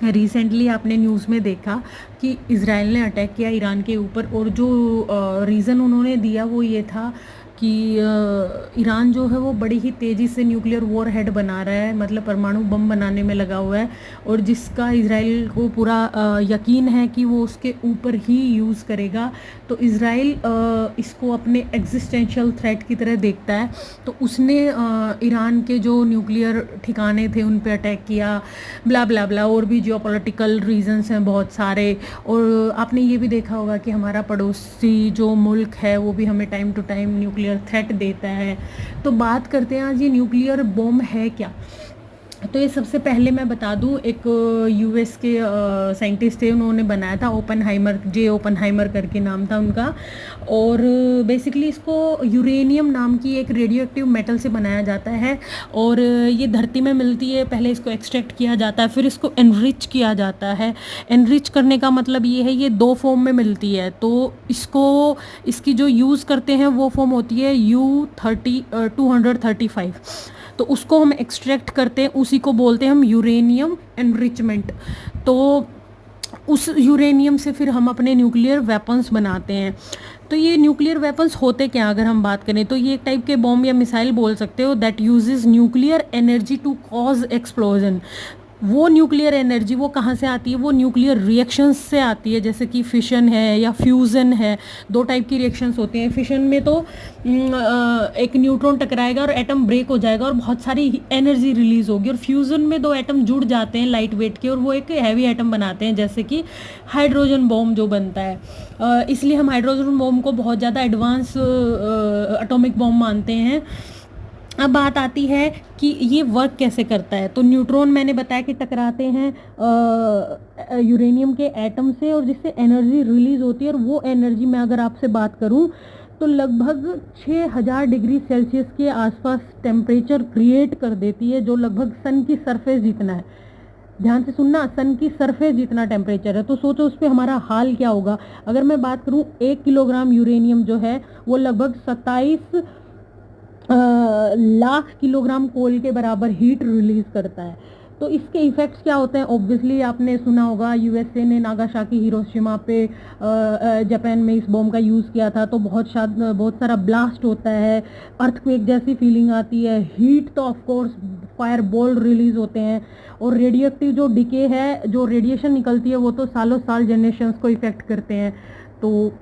Recently आपने news में देखा कि इज़राइल ने अटैक किया ईरान के ऊपर, और जो रीज़न उन्होंने दिया वो ये था कि ईरान जो है वो बड़ी ही तेज़ी से न्यूक्लियर वॉर हेड बना रहा है, मतलब परमाणु बम बनाने में लगा हुआ है, और जिसका इज़राइल को पूरा यकीन है कि वो उसके ऊपर ही यूज़ करेगा। तो इज़राइल इसको अपने एग्जिस्टेंशियल थ्रेट की तरह देखता है। तो उसने ईरान के जो न्यूक्लियर ठिकाने थे उन पे अटैक किया, ब्ला ब्ला ब्ला, और भी जियोपॉलिटिकल रीजंस हैं बहुत सारे। और आपने ये भी देखा होगा कि हमारा पड़ोसी जो मुल्क है वो भी हमें time to time nuclear threat देता है। तो बात करते हैं आज ये न्यूक्लियर बॉम्ब है क्या। तो ये सबसे पहले मैं बता दूं, एक यूएस के साइंटिस्ट थे, उन्होंने बनाया था ओपनहाइमर, जे ओपनहाइमर करके नाम था उनका। और बेसिकली इसको यूरेनियम नाम की एक रेडियो एक्टिव मेटल से बनाया जाता है, और ये धरती में मिलती है। पहले इसको एक्सट्रैक्ट किया जाता है, फिर इसको एनरिच किया जाता है। एनरिच करने का मतलब ये है, ये दो फॉर्म में मिलती है। तो इसको, इसकी जो यूज़ करते हैं वो फॉर्म होती है U235। तो उसको हम एक्सट्रैक्ट करते हैं, उसी को बोलते हैं हम यूरेनियम एनरिचमेंट। तो उस यूरेनियम से फिर हम अपने न्यूक्लियर वेपन्स बनाते हैं। तो ये न्यूक्लियर वेपन्स होते क्या, अगर हम बात करें तो ये एक टाइप के बॉम्ब या मिसाइल बोल सकते हो, that uses nuclear energy to cause explosion. वो न्यूक्लियर एनर्जी वो कहाँ से आती है, वो न्यूक्लियर रिएक्शंस से आती है, जैसे कि फिशन है या फ्यूज़न है। दो टाइप की रिएक्शंस होती हैं। फिशन में तो एक न्यूट्रॉन टकराएगा और एटम ब्रेक हो जाएगा और बहुत सारी एनर्जी रिलीज होगी, और फ्यूज़न में दो एटम जुड़ जाते हैं लाइट वेट के, और वो एक हैवी एटम बनाते हैं, जैसे कि हाइड्रोजन बॉम्ब जो बनता है। इसलिए हम हाइड्रोजन बॉम्ब को बहुत ज़्यादा एडवांस एटॉमिक बॉम्ब मानते हैं। अब बात आती है कि ये वर्क कैसे करता है। तो न्यूट्रॉन मैंने बताया कि टकराते हैं यूरेनियम के एटम से, और जिससे एनर्जी रिलीज होती है। और वो एनर्जी मैं अगर आपसे बात करूं तो लगभग 6000 डिग्री सेल्सियस के आसपास टेम्परेचर क्रिएट कर देती है, जो लगभग सन की सरफेस जितना है। ध्यान से सुनना, सन की सरफेस जितना टेम्परेचर है। तो सोचो उस पर हमारा हाल क्या होगा। अगर मैं बात करूं 1 किलोग्राम यूरेनियम जो है वो लगभग 27 लाख किलोग्राम कोल के बराबर हीट रिलीज करता है। तो इसके इफ़ेक्ट्स क्या होते हैं, ऑब्वियसली आपने सुना होगा यूएसए ने नागासाकी हिरोशिमा पे जापान में इस बॉम्ब का यूज़ किया था। तो बहुत सारा ब्लास्ट होता है, अर्थक्वेक जैसी फीलिंग आती है, हीट तो of course, fire ball release होते हैं, और रेडियो एक्टिव जो डिके है, जो रेडिएशन निकलती है, वो तो सालों साल जनरेशन्स को इफ़ेक्ट करते हैं। तो